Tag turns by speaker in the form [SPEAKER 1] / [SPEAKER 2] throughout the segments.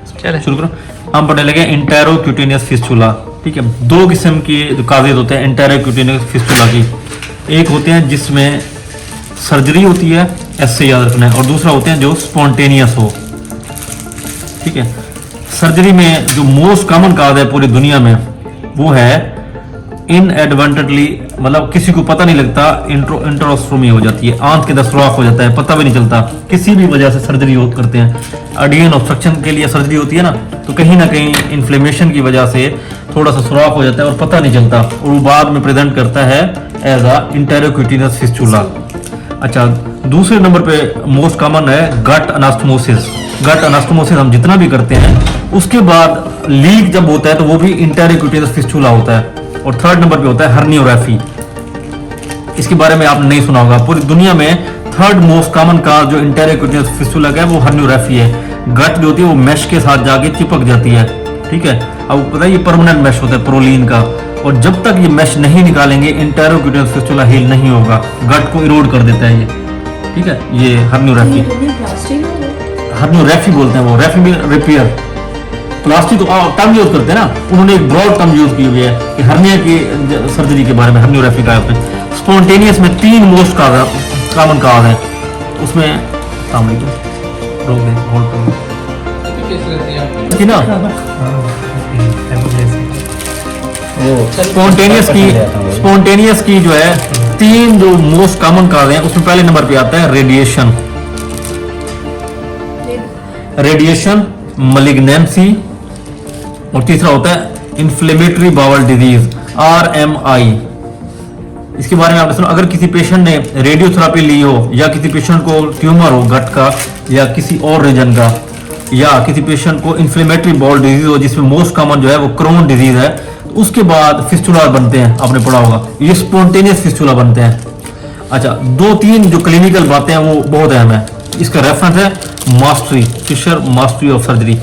[SPEAKER 1] शुरू करो। हम पढ़ने लगे इंटेरोक्यूटेनियस फिस्टुला। ठीक है, दो किस्म की काजेज होते हैं इंटेरोक्यूटेनियस फिस्टुला की। एक होते हैं जिसमें सर्जरी होती है, ऐसे याद रखना है, और दूसरा होते हैं जो स्पॉन्टेनियस हो। ठीक है, सर्जरी में जो मोस्ट कॉमन काज है पूरी दुनिया में वो है इनएडवांटेडली, मतलब किसी को पता नहीं लगता, इंट्रोस्टोमी हो जाती है, आंत के अंदर सुराख हो जाता है, पता भी नहीं चलता, किसी भी वजह से सर्जरी करते हैं। अडियन ऑब्स्ट्रक्शन के लिए सर्जरी होती है ना, तो कहीं ना कहीं इन्फ्लेमेशन की वजह से थोड़ा सा सुराख हो जाता है और पता नहीं चलता, और वो बाद में प्रेजेंट करता है एज अ इंटेरोक्यूटेनियस फिस्टुला। अच्छा, दूसरे नंबर पे मोस्ट कॉमन है गट अनास्टोमोसिस। गट अनास्टोमोसिस हम जितना भी करते हैं उसके बाद लीक जब होता है तो वो भी इंटेरोक्यूटेनियस फिस्टुला होता है। और थर्ड नंबर पे होता है हर्नियोग्राफी। इसके बारे में आपने नहीं सुना होगा, पूरी दुनिया में थर्ड मोस्ट कॉमन काज जो इंटेरोक्यूटेनियस फिस्टुला का है वो हर्नियोग्राफी है। गट जो होती है वो मैश के साथ जाके चिपक जाती है। ठीक है, अब पता है ये परमानेंट मैश होता है प्रोलीन का, और जब तक ये मैश नहीं निकालेंगे इंटेरोक्यूटेनियस फिस्टुला हील नहीं होगा, गट को इरोड कर देता है ये। ठीक है, ये हर्नियोग्राफी, हर्नियोग्राफी बोलते हैं वो, रेफी में रिपेयर। प्लास्टिक तो टर्म यूज करते हैं ना, उन्होंने एक ब्रॉड टर्म यूज की हुई है कि हर्निया की सर्जरी के बारे में हर्नियोग्राफी का है। स्पॉन्टेनियस में तीन मोस्ट कॉमन काज है उसमें, ना स्पॉन्टेनियस की जो है तीन जो मोस्ट कॉमन काज हैं उसमें पहले नंबर पे आता है रेडिएशन, मलिग्नेंसी, और तीसरा होता है इन्फ्लेमेटरी बाउल डिजीज RMI। इसके बारे में आपने सुना, अगर किसी पेशेंट ने रेडियोथेरेपी ली हो, या किसी पेशेंट को ट्यूमर हो गट का या किसी और रीजन का, या किसी पेशेंट को इन्फ्लेमेटरी बाउल डिजीज हो जिसमें मोस्ट कॉमन जो है वो क्रोन डिजीज है, तो उसके बाद फिस्टुला बनते हैं, आपने पढ़ा होगा, ये स्पॉन्टेनियस फिस्टुला बनते हैं। अच्छा, दो तीन जो क्लिनिकल बातें हैं वो बहुत अहम है। इसका रेफरेंस है mastery, Fischer mastery of surgery.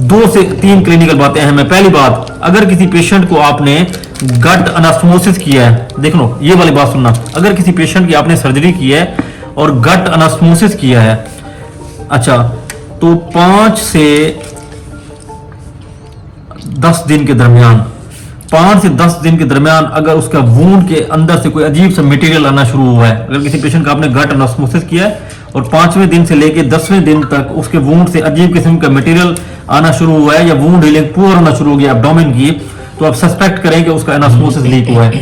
[SPEAKER 1] दो से तीन क्लिनिकल बातें अहम है। पहली बात, अगर किसी पेशेंट को आपने गट अनास्टोमोसिस किया है, देख लो ये वाली बात सुनना, अगर किसी पेशेंट की आपने सर्जरी की है और गट अनास्टोमोसिस किया है, अच्छा, तो 5 से 10 दिन के दरमियान, 5 से 10 दिन के दरमियान अगर उसका वूंड के अंदर से कोई अजीब सा मटेरियल आना शुरू हुआ है, अगर किसी पेशेंट का आपने गट अनास्टोमोसिस किया है और 5वें दिन से लेके 10वें दिन तक उसके वूंड से अजीब किस्म का मटेरियल आना शुरू हुआ है, या वूंड हीलिंग पुअर होना शुरू हो गया एब्डोमेन की, तो आप सस्पेक्ट करें कि उसका एनास्टोमोसिस लीक हुआ है।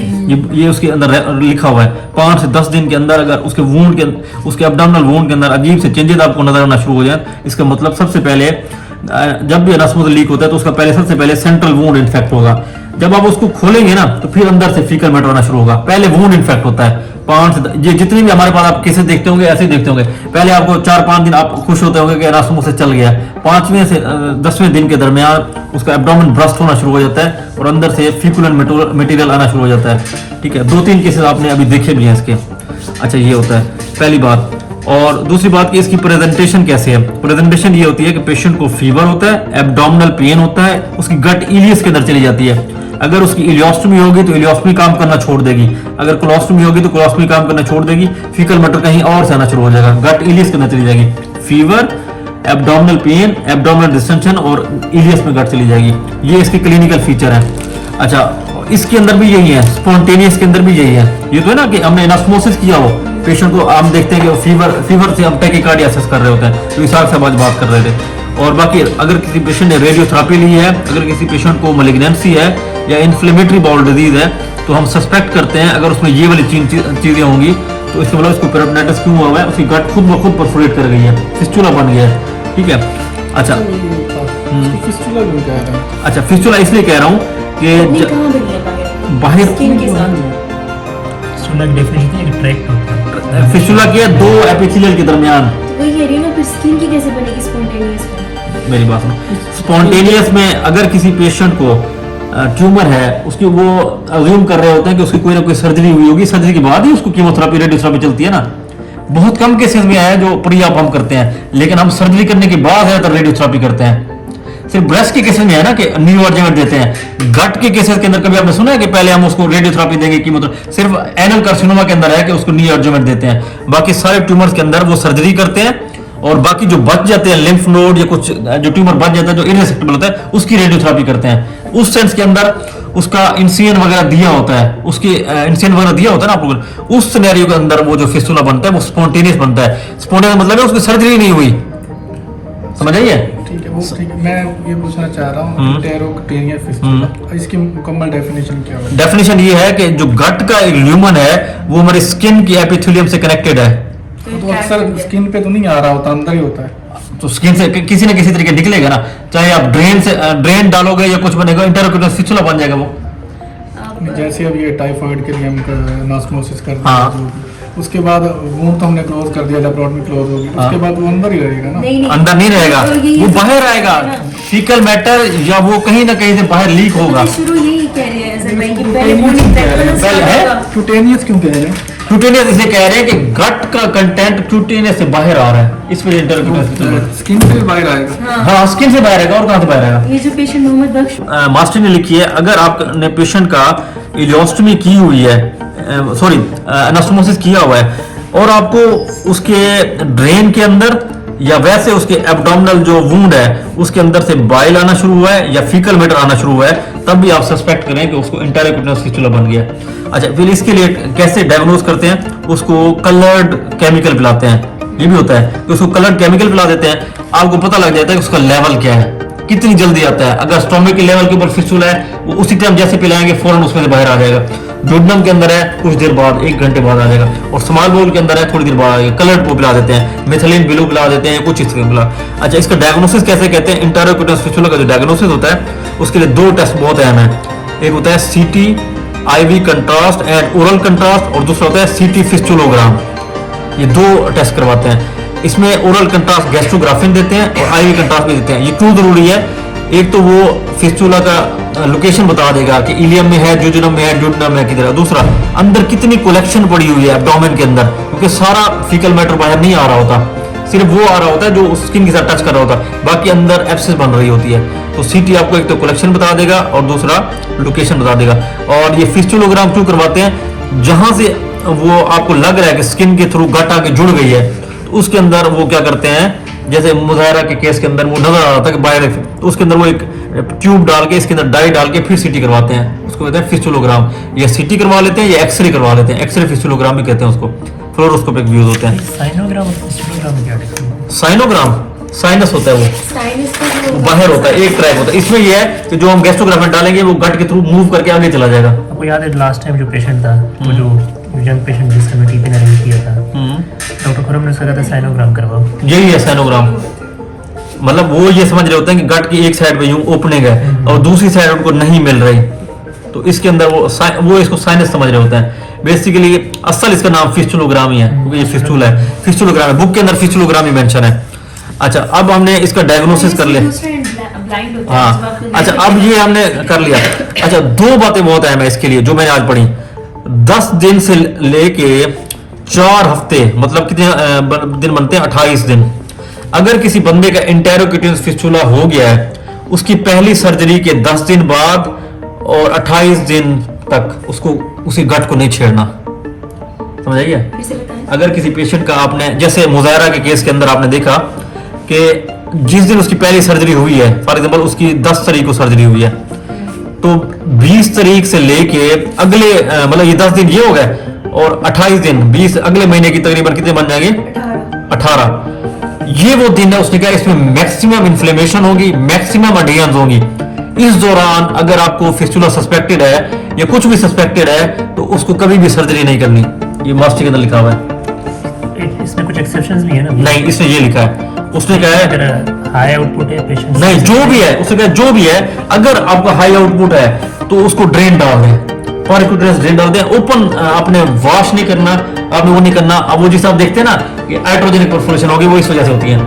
[SPEAKER 1] ये उसके अंदर लिखा हुआ है। 5 से 10 दिन के अंदर अगर उसके वूंड के, उसके एब्डोमिनल वूंड के अंदर अजीब से चेंजेस आपको नजर आना शुरू हो जाए, इसका मतलब सबसे पहले जब भी एनास्टोमोसिस लीक होता है तो उसका सबसे पहले सेंट्रल वूंड इन्फेक्ट होगा। जब आप उसको खोलेंगे ना तो फिर अंदर से फीकल मैटर आना शुरू होगा। पहले वूंड इन्फेक्ट होता है। 5 से ये जितनी भी हमारे पास आप केसेस देखते होंगे ऐसे ही देखते होंगे, पहले आपको 4-5 दिन आप खुश होते होंगे कि एनास्टोमोसिस चल गया, 5वें से 10वें दिन के दरमियान उसका एब्डोमेन ब्रस्ट होना शुरू हो जाता है और अंदर से फीकुलर मटेरियल आना शुरू हो जाता है। ठीक है, 2-3 केसेस आपने अभी देखे भी हैं इसके। अच्छा, ये होता है पहली बात। और दूसरी बात कि इसकी प्रेजेंटेशन कैसे है। प्रेजेंटेशन ये होती है कि पेशेंट को फीवर होता है, एब्डोमिनल पेन होता है, उसकी गट इलियस के अंदर चली जाती है। अगर उसकी इलियोस्टोमी होगी तो इलियोस्टोमी काम करना छोड़ देगी, अगर कोलोस्टोमी होगी तो कोलोस्टोमी काम करना छोड़ देगी, फीकल मैटर कहीं और से आना शुरू हो जाएगा, गट इलियस के अंदर चली जाएगी। Fever, abdominal pain, abdominal distension और इलियस में गट चली जाएगी। ये इसके क्लिनिकल फीचर है। अच्छा, इसके अंदर भी यही है, स्पॉन्टेनियस के अंदर भी यही है। ये तो है ना कि हमने एनास्टोमोसिस किया हो पेशेंट को, हम देखते हैं कि फीवर से हम टैकीकार्डिया असेस कर रहे होते हैं, तो इस से बात कर रहे थे। और बाकी अगर किसी पेशेंट ने रेडियोथेरेपी ली है, अगर किसी पेशेंट को मैलिग्नेंसी है या इन्फ्लेमेटरी बाउल डिजीज है, तो हम सस्पेक्ट करते हैं अगर उसमें ये वाली चीजें होंगी तो इसके मतलब उसको पेरिटोनिटिस क्यों हुआ है, उसकी गट खुद ब खुद परफोरेट कर गई है, फिस्टुला बन गया है। ठीक है, अच्छा, अच्छा, फिस्टुला इसलिए कह रहा हूँ कि बाहर फिस्टुला के 2 एपिथेलियल के दरमियान, मेरी बात सुनो, स्पॉन्टेनियस में अगर किसी पेशेंट को ट्यूमर है, उसकी वो अज्यूम कर रहे होते हैं कि उसकी कोई ना कोई सर्जरी हुई होगी, सर्जरी के बाद ही उसको कीमोथेरेपी रेडियोथेरेपी चलती है ना। बहुत कम केसेस में आया जो प्री ऑप हम करते हैं, लेकिन हम सर्जरी करने के बाद ज्यादातर रेडियोथेरेपी करते हैं। सिर्फ ब्रेस्ट के केसेस में है ना कि न्यू एडजमेंट देते हैं। गट के केसेस के अंदर कभी आपने सुना है कि पहले हम उसको रेडियोथेरेपी देंगे, कीमोथेरेपी? सिर्फ एनल कार्सिनोमा के अंदर है कि उसको न्यू एडजमेंट देते हैं। बाकी सारे ट्यूमर्स के अंदर वो सर्जरी करते हैं और बाकी जो बच जाते हैं लिम्फ नोड या कुछ जो ट्यूमर बच जाता है जो इरेसेक्टेबल होता है उसकी रेडियोथेरेपी करते हैं। उस सेंस के अंदर उसका इंसिजन वगैरह दिया होता है, उसकी इंसिजन वगैरह दिया होता है ना आप लोगों ने, उस सिनेरियो के अंदर वो जो फिस्टुला बनता है वो स्पॉन्टेनियस बनता है। स्पॉन्टेनियस मतलब है उसकी सर्जरी नहीं हुई, समझ आइए?
[SPEAKER 2] ठीक है, वो ठीक है। मैं ये पूछना चाह रहा हूँ इंटेरोक्टेनियल फिस्टुला, इसकी मुकम्मल डेफिनेशन क्या है?
[SPEAKER 1] डेफिनेशन ये है कि जो गट का एक ल्यूमन है वो हमारी स्किन की एपिथेलियम से कनेक्टेड है।
[SPEAKER 2] तो अक्सर स्किन पे तो नहीं आ रहा होता, अंदर ही होता है।
[SPEAKER 1] तो स्किन से किसी न किसी तरीके निकलेगा ना, चाहे आप ड्रेन डालोगे या कुछ बनेगा, इंटेरोक्टेनियल फिस्टुला बन जाएगा वो।
[SPEAKER 2] जैसे अब ये टाइफाइड के लिए हम नास्मोसिस कर
[SPEAKER 1] हाँ।
[SPEAKER 2] उसके बाद वूंड तो हमने क्लोज कर दिया, लेप्रोटमी क्लोज होगी, उसके बाद वो अंदर ही रहेगा ना?
[SPEAKER 3] नहीं,
[SPEAKER 1] अंदर नहीं रहेगा,
[SPEAKER 3] तो ये
[SPEAKER 1] वो बाहर आएगा, फीकल मैटर या वो कहीं ना कहीं से बाहर लीक होगा।
[SPEAKER 3] शुरू यही कह रहे हैं सर भाई कि पहले बॉडी
[SPEAKER 1] पहले है
[SPEAKER 2] क्यूटेनियस क्यों कह रहे हैं?
[SPEAKER 1] क्यूटेनियस इसे कह रहे हैं कि गट का कंटेंट क्यूटेनियस से बाहर आ रहा है, इस वजह इंटेरोक्टेनियल
[SPEAKER 2] स्किन से बाहर आएगा।
[SPEAKER 1] हाँ स्किन से बाहर आएगा, और कहाँ से बाहर आएगा?
[SPEAKER 3] ये जो पेशेंट मोहम्मद बख्श
[SPEAKER 1] मास्टर ने लिखी है, अगर आपने पेशेंट का इलियोस्टमी की हुई है, सॉरी एनास्टोमोसिस किया हुआ है, और आपको उसके ड्रेन के अंदर या वैसे उसके एब्डोमिनल जो वुंड है उसके अंदर से बाइल आना शुरू हुआ है या फीकल मैटर आना शुरू हुआ है, तब भी आप सस्पेक्ट करें कि उसको इंटेरोक्टेनियल फिस्टुला बन गया। अच्छा, फिर इसके लिए कैसे डायग्नोज करते हैं? उसको कलर्ड केमिकल पिलाते हैं, ये भी होता है कि उसको कलर्ड केमिकल पिला देते हैं, आपको पता लग जाता है कि उसका लेवल क्या है, कितनी जल्दी आता है। अगर स्टोमक के लेवल के ऊपर फिस्टुला है वो उसी टाइम जैसे पिलाएंगे फौरन उसमें से बाहर आ जाएगा। डोडनम के अंदर है कुछ देर बाद, 1 घंटे बाद आ जाएगा, और स्मॉल बोल के अंदर है थोड़ी देर बाद आ जाएगा। कलर्ड को पिला देते हैं, मिथिलीन ब्लू पिला देते हैं, कुछ इस तरह पिला। अच्छा, इसका डायग्नोसिस कैसे कहते हैं? इंटेरोक्टेनियल फिस्टुला का जो डायग्नोसिस होता है उसके लिए 2 टेस्ट बहुत अहम है। एक होता है CT IV contrast and oral contrast, और दूसरा होता है सीटी फिस्टुलोग्राम। ये 2 टेस्ट करवाते हैं। इसमें ओरल कंट्रास्ट गैस्ट्रोग्राफिन देते हैं और आईवी कंट्रास्ट भी देते हैं। ये क्यों जरूरी है? एक तो वो फिस्टुला का लोकेशन बता देगा कि इलियम में है, जुजुनम में है, ड्यूडेनम में है, किधर है। दूसरा, अंदर कितनी कलेक्शन पड़ी हुई है एब्डोमेन के अंदर, क्योंकि सारा फीकल मैटर बाहर नहीं आ रहा होता, सिर्फ वो आ रहा होता है जो स्किन के साथ टच कर रहा होता है, बाकी अंदर एब्सेस बन रही होती है। तो सीटी आपको एक तो कलेक्शन बता देगा और दूसरा लोकेशन बता देगा। और ये फिस्टुलोग्राम क्यों करवाते हैं? जहां से वो आपको लग रहा है कि स्किन के थ्रू गट आके जुड़ गई है, तो उसके अंदर वो क्या करते हैं, जैसे मुजाहिरा के केस के अंदर वो नजर आ रहा था कि बाहर, तो उसके अंदर वो एक ट्यूब डाल के इसके अंदर डाई डाल के फिर सीटी करवाते हैं, उसको कहते हैं फिस्टुलोग्राम। या सीटी करवा लेते हैं या एक्सरे करवा लेते हैं, एक्सरे फिस्टुलोग्राम भी कहते हैं उसको, फ्लोरोस्कोपिक व्यूज होते हैं।
[SPEAKER 4] साइनोग्राम और फिस्टुलोग्राम क्या डिफरेंस है?
[SPEAKER 1] साइनोग्राम साइनस होता है, वो
[SPEAKER 3] साइनस का जो
[SPEAKER 1] बाहर होता है, एक ट्रैक होता है। इसमें ये है कि जो हम गैस्ट्रोग्राफ में डालेंगे वो गट के थ्रू मूव करके आगे चला जाएगा।
[SPEAKER 4] आपको याद है लास्ट टाइम जो पेशेंट था, वो जो यंग पेशेंट जिसका मैं टीपी ने अरेंज किया था, डॉक्टर खुरम ने उसका कहा था साइनोग्राम करवाओ।
[SPEAKER 1] यही है साइनोग्राम, मतलब वो ये समझ रहे होते हैं कि गट की एक साइड पे यूं ओपनिंग है और दूसरी साइड उनको नहीं मिल रही, तो इसके अंदर वो इसको साइनस समझ रहे होते हैं। बेसिकली असल इसका नाम फिस्टुलोग्राम ही है, क्योंकि ये फिस्टुला है, फिस्टुलोग्राम है, बुक के अंदर फिस्टुलोग्राम ही मेंशन है। अच्छा, अब हमने इसका डायग्नोसिस कर लिया।
[SPEAKER 3] ब्लाइंड होता है
[SPEAKER 1] हाँ, अच्छा, अब ये हमने कर लिया। अच्छा, 2 बातें बहुत अहम है इसके लिए जो मैंने आज पढ़ी। 10 दिन से लेके 4 हफ्ते, मतलब कितने दिन बनते हैं? 28 दिन। अगर किसी बंदे का इंटेरोक्टेनियल फिस्टुला हो गया है, उसकी पहली सर्जरी के 10 दिन बाद और 28 दिन तक उसको उसी गट को नहीं छेड़ना, समझ आइए?
[SPEAKER 3] फिर से बताएं।
[SPEAKER 1] अगर किसी पेशेंट का आपने, जैसे मुजाहिरा के केस के अंदर आपने देखा कि जिस दिन उसकी पहली सर्जरी हुई है, फॉर एग्जांपल उसकी 10 तारीख को सर्जरी हुई है, तो 20 तारीख से लेके अगले मतलब ये 10 दिन ये हो गए, और 28 दिन 20 अगले महीने की तकरीबन कितने बन जाएंगे? 18। ये वो दिन है, उसने कहा इसमें मैक्सिमम इन्फ्लेमेशन होगी, मैक्सिमम अडहेरेंस होगी। इस दौरान अगर आपको फिस्टुला सस्पेक्टेड है या कुछ भी सस्पेक्टेड है तो उसको कभी भी सर्जरी नहीं करनी। ये मास्टर के अंदर लिखा हुआ है।
[SPEAKER 4] इसमें कुछ एक्सेप्शंस भी है ना?
[SPEAKER 1] नहीं, इसमें ये लिखा है, उसने कहा है
[SPEAKER 4] अगर हाई आउटपुट है पेशेंट,
[SPEAKER 1] नहीं, जो भी है उसने कहा जो भी है, अगर आपका हाई आउटपुट है तो उसको ड्रेन डाल दें, फॉरिकुलर ड्रेन डाल दें। ओपन आपने वॉश नहीं करना, आपने वो नहीं करना। अब वो जिस आप देखते हैं ना कि हाइड्रोजेनिक परफोरेशन होगी, वो इस वजह से होती है।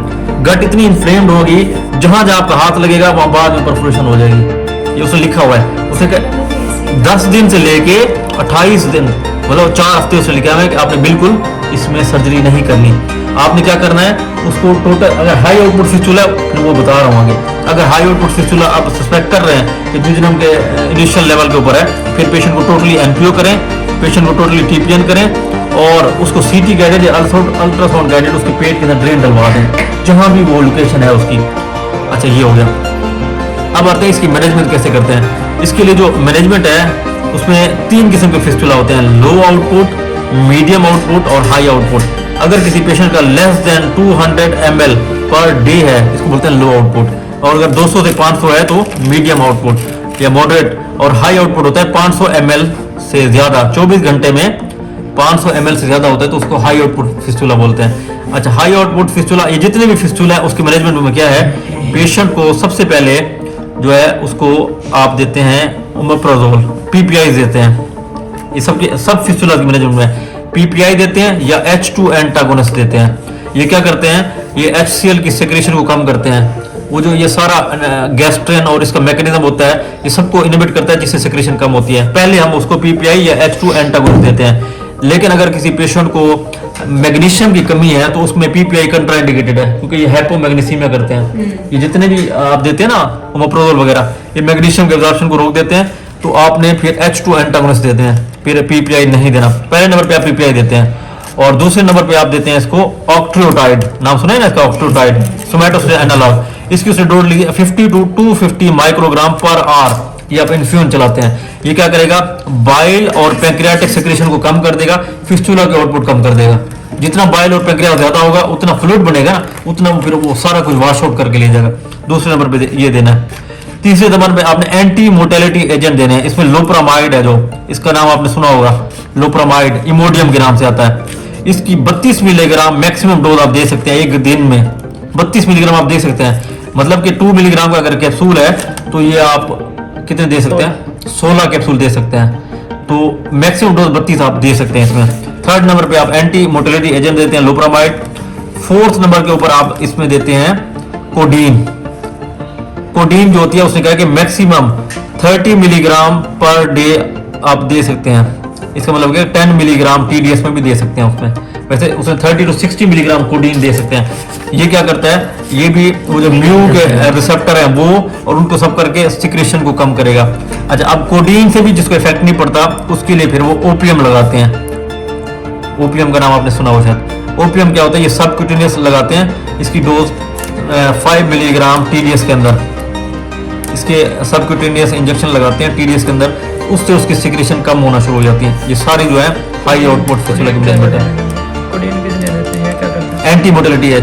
[SPEAKER 1] गट इतनी इन्फ्लेम्ड होगी, जहां जहां आपका हाथ लगेगा वहां बाद में परफोरेशन हो जाएगी। ये उसने लिखा हुआ है। उसने कहा 10 दिन से लेके 28 दिन, मतलब 4 हफ्ते उसने लिखा है कि आपने बिल्कुल इसमें सर्जरी नहीं करनी। आपने क्या करना है, उसको टोटल, अगर हाई आउटपुट फिस्टुला, वो बता रहा हूँ आगे, अगर हाई आउटपुट फिस्टुला आप सस्पेक्ट कर रहे हैं कि जुजनम के इनिशियल लेवल के ऊपर है, फिर पेशेंट को टोटली एनपीओ करें, पेशेंट को टोटली टीपीएन करें, और उसको सीटी गाइडेड या अल्ट्रासाउंड गाइडेड उसके पेट के अंदर ड्रेन डलवा दें, जहां भी वो लोकेशन है उसकी। अच्छा, ये हो गया। अब आते हैं इसकी मैनेजमेंट कैसे करते हैं। इसके लिए जो मैनेजमेंट है उसमें 3 किस्म के फिस्टुला होते हैं, लो आउटपुट, मीडियम आउटपुट और हाई आउटपुट। अगर किसी पेशेंट का less than 200 ml per day है, इसको बोलते हैं लो आउटपुट, और अगर 200 से 500 है तो मीडियम आउटपुट या मॉडरेट, और हाई आउटपुट होता है 500 ml से ज्यादा, 24 घंटे में 500 ml से ज्यादा होता है तो उसको हाई आउटपुट फिस्टुला बोलते हैं। अच्छा, हाई आउटपुट फिस्टुला, ये जितने भी फिस्टुला है उसके मैनेजमेंट में क्या है, पेशेंट को सबसे पहले जो है उसको आप देते हैं ओमेप्राजोल, पीपीआई देते हैं। ये सब फिस्टुला के मैनेजमेंट में पीपीआई देते हैं या H2 एंटागोनिस्ट देते हैं। ये क्या करते हैं, ये HCl की सेक्रेशन को कम करते हैं। वो जो ये सारा गैस्ट्रेन और इसका मैकेनिज्म होता है, ये सबको इनहिबिट करता है जिससे सेक्रेशन कम होती है। पहले हम उसको पीपीआई या H2 एंटागोनिस्ट देते हैं। लेकिन अगर किसी पेशेंट को मैग्नीशियम की कमी है तो उसमें पीपीआई कंट्राइंडिकेटेड है, क्योंकि ये हाइपोमैग्नीसीमिया करते हैं। ये जितने भी आप देते हैं ना ओमेप्राजोल वगैरह, ये मैग्नीशियम के एब्जॉर्प्शन को रोक देते हैं, तो आपने फिर H2 एंटागोनिस्ट देते हैं, फिर पीपीआई नहीं देना। पहले नंबर पे आप पीपीआई देते हैं, और दूसरे नंबर पे आप देते हैं इसको ऑक्ट्रियोटाइड, नाम सुना है ना इसका, ऑक्ट्रियोटाइड सोमैटोस्टेरॉइड एनालॉग। इसकी उससे डोज लीजिए 50 to 250 माइक्रोग्राम पर आवर। ये आप इन्फ्यूजन चलाते हैं। ये क्या करेगा, बाइल और पैंक्रियाटिक सेक्रेशन को कम कर देगा, फिस्टुला के आउटपुट कम कर देगा। जितना बाइल और पैंक्रियास ज्यादा होगा उतना फ्लूइड बनेगा, उतना फिर वो सारा कुछ वॉश आउट करके ले जाएगा। दूसरे नंबर पे ये देना है। तीसरे नंबर पे आपने एंटी मोटेलिटी एजेंट देने हैं। इसमें लोप्रामाइड है, जो इसका नाम आपने सुना होगा, लोप्रामाइड इमोडियम के नाम से आता है। इसकी 32 मिलीग्राम मैक्सिमम डोज आप दे सकते हैं एक दिन में। 32 मिलीग्राम आप दे सकते हैं, मतलब कि 2 मिलीग्राम का अगर कैप्सूल है तो ये आप कितने दे सकते हैं, 16 कैप्सूल दे सकते हैं। तो मैक्सिमम डोज 32 आप दे सकते हैं इसमें। थर्ड नंबर पे आप एंटी मोटेलिटी एजेंट देते हैं, लोप्रामाइड। फोर्थ नंबर के ऊपर आप इसमें देते हैं कोडीन। कोडीन जो होती है उसने कहा कि मैक्सिमम 30 मिलीग्राम पर डे आप दे सकते हैं। इसका मतलब कि 10 मिलीग्राम TDS में भी दे सकते हैं उसमें। वैसे उसमें 30 to 60 मिलीग्राम कोडीन दे सकते हैं। ये क्या करता है, ये भी वो जो म्यू के रिसेप्टर है वो, और उनको सब करके सिक्रेशन को कम करेगा। अच्छा, अब कोडीन से भी जिसको इफेक्ट नहीं पड़ता उसके लिए फिर वो ओपियम लगाते हैं। ओपियम का नाम आपने सुना हो शायद। ओपियम क्या होता है, ये सबक्यूटेनियस लगाते हैं। इसकी डोज 5 मिलीग्राम TDS के अंदर, इसके सबक्यूटेनियस इंजेक्शन लगाते हैं TDS के अंदर, उससे उसकी सिक्रेशन कम होना शुरू हो जाती है। ये सारी जो है हाई आउटपुट फिस्टुला की मैनेजमेंट है।
[SPEAKER 5] कोडीन किस लिए देते हैं, क्या करते हैं?
[SPEAKER 1] एंटी मोटेलिटी है।